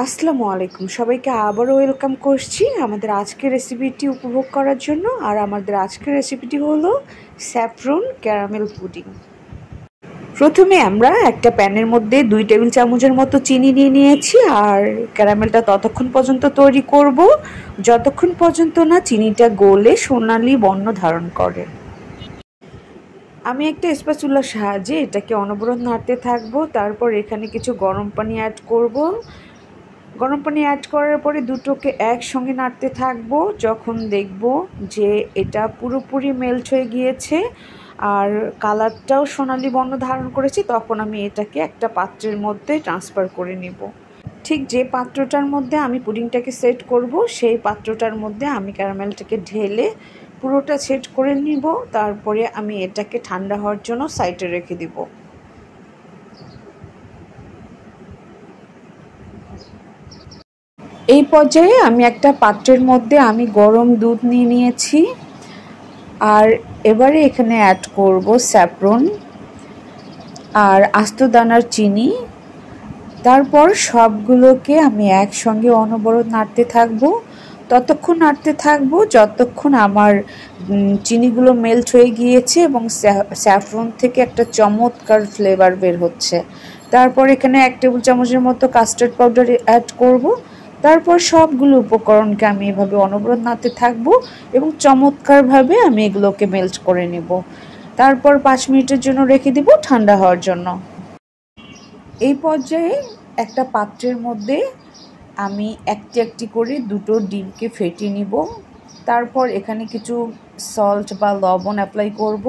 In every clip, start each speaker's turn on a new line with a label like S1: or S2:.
S1: আসসালামু আলাইকুম সবাইকে আবারও ওয়েলকাম করছি আমাদের আজকের রেসিপিটি উপভোগ করার জন্য। আর আমাদের আজকের রেসিপিটি হলো স্যাফরন ক্যারামেল পুডিং। প্রথমে আমরা একটা প্যানের মধ্যে 2 টেবিল চামচের মতো চিনি নিয়ে নিয়েছি। আর ক্যারামেলটা ততক্ষণ পর্যন্ত তৈরি করব যতক্ষণ পর্যন্ত না চিনিটা গলে সোনালি বর্ণ ধারণ করে। আমি একটা স্প্যাচুলার সাহায্যে এটাকে অনবরত নাড়তে থাকবো। তারপর এখানে কিছু গরম পানি অ্যাড করব। গরম পানি অ্যাড করার পরে দুটোকে একসঙ্গে নাড়তে থাকবো যখন দেখব যে এটা পুরোপুরি মেল্ট হয়ে গিয়েছে আর কালারটাও সোনালি বর্ণ ধারণ করেছে, তখন আমি এটাকে একটা পাত্রের মধ্যে ট্রান্সফার করে নিব। ঠিক যে পাত্রটার মধ্যে আমি পুডিংটাকে সেট করব সেই পাত্রটার মধ্যে আমি ক্যারামেলটাকে ঢেলে পুরোটা সেট করে নিব। তারপরে আমি এটাকে ঠান্ডা হওয়ার জন্য সাইডে রেখে দিব। এই পর্যায়ে আমি একটা পাত্রের মধ্যে আমি গরম দুধ নিয়ে নিয়েছি। আর এবারে এখানে অ্যাড করব স্যাফরন আর আস্ত দানার চিনি। তারপর সবগুলোকে আমি একসঙ্গে অনবরত নাড়তে থাকবো। ততক্ষণ নাড়তে থাকবো যতক্ষণ আমার চিনিগুলো মেল্ট হয়ে গিয়েছে এবং স্যাফরন থেকে একটা চমৎকার ফ্লেভার বের হচ্ছে। তারপর এখানে 1 টেবিল চামচের মতো কাস্টার্ড পাউডার অ্যাড করব। তারপর সবগুলো উপকরণকে আমি এভাবে অনবরত নাড়তে থাকবো এবং চমৎকারভাবে আমি এগুলোকে মেল্ট করে নেব। তারপর 5 মিনিটের জন্য রেখে দিব ঠান্ডা হওয়ার জন্য। এই পর্যায়ে একটা পাত্রের মধ্যে আমি একটি একটি করে দুটো ডিমকে ফেটিয়ে নিব। তারপর এখানে কিছু সল্ট বা লবণ অ্যাপ্লাই করব।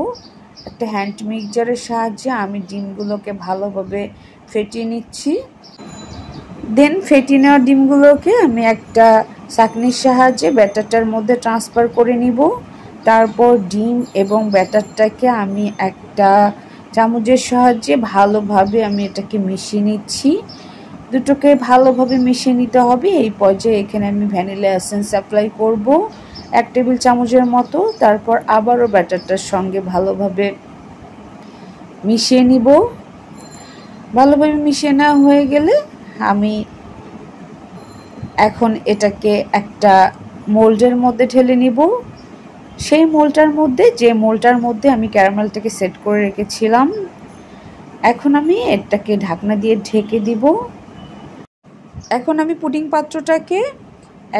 S1: একটা হ্যান্ড মিক্সচারের সাহায্যে আমি ডিমগুলোকে ভালোভাবে ফেটিয়ে নিচ্ছি। দেন ফেটিয়ে নেওয়া ডিমগুলোকে আমি একটা ছাঁকনির সাহায্যে ব্যাটারটার মধ্যে ট্রান্সফার করে নিব। তারপর ডিম এবং ব্যাটারটাকে আমি একটা চামচের সাহায্যে ভালোভাবে আমি এটাকে মিশিয়ে নিচ্ছি। দুটোকে ভালোভাবে মিশিয়ে নিতে হবে। এই পর্যায়ে এখানে আমি ভ্যানিলা এসেন্স অ্যাপ্লাই করব 1 টেবিল চামচের মতো। তারপর আবারও ব্যাটারটার সঙ্গে ভালোভাবে মিশিয়ে নিব। ভালোভাবে মিশিয়ে নেওয়া হয়ে গেলে আমি এখন এটাকে একটা মোল্ডের মধ্যে ঢেলে নিব। সেই মোল্ডটার মধ্যে আমি ক্যারামেলটাকে সেট করে রেখেছিলাম। এখন আমি এটাকে ঢাকনা দিয়ে ঢেকে দিব। এখন আমি পুডিং পাত্রটাকে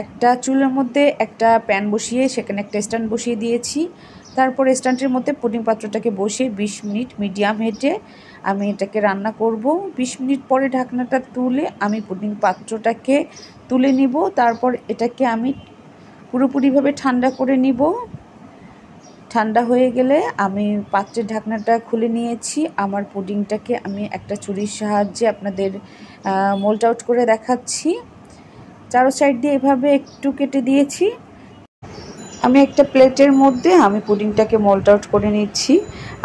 S1: একটা চুলার মধ্যে একটা প্যান বসিয়ে সেখানে একটা স্ট্যান্ড বসিয়ে দিয়েছি। তারপর স্ট্যান্ডের মধ্যে পুডিং পাত্রটাকে বসিয়ে 20 মিনিট মিডিয়াম হিটে আমি এটাকে রান্না করব। 20 মিনিট পরে ঢাকনাটা তুলে আমি পুডিং পাত্রটাকে তুলে নিব। তারপর এটাকে আমি পুরোপুরিভাবে ঠান্ডা করে নিব। ঠান্ডা হয়ে গেলে আমি পাত্রের ঢাকনাটা খুলে নিয়েছি। আমার পুডিংটাকে আমি একটা ছুরির সাহায্যে আপনাদের মোল্ড আউট করে দেখাচ্ছি। চারো সাইড দিয়ে এভাবে একটু কেটে দিয়েছি। আমি একটা প্লেটের মধ্যে আমি পুডিংটাকে মোল্ড আউট করে নিচ্ছি।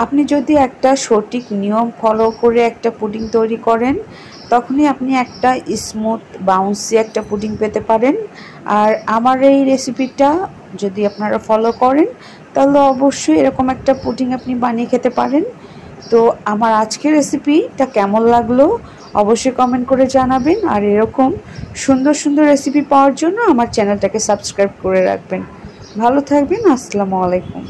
S1: আপনি যদি একটা সঠিক নিয়ম ফলো করে একটা পুডিং তৈরি করেন তখনই আপনি একটা স্মুথ বাউন্সি একটা পুডিং পেতে পারেন। আর আমার এই রেসিপিটা যদি আপনারা ফলো করেন তাহলে অবশ্যই এরকম একটা পুডিং আপনি বানিয়ে খেতে পারেন। তো আমার আজকের রেসিপিটা কেমন লাগলো অবশ্যই কমেন্ট করে জানাবেন। আর এরকম সুন্দর সুন্দর রেসিপি পাওয়ার জন্য আমার চ্যানেলটাকে সাবস্ক্রাইব করে রাখবেন। ভালো থাকবেন। আসসালামু আলাইকুম।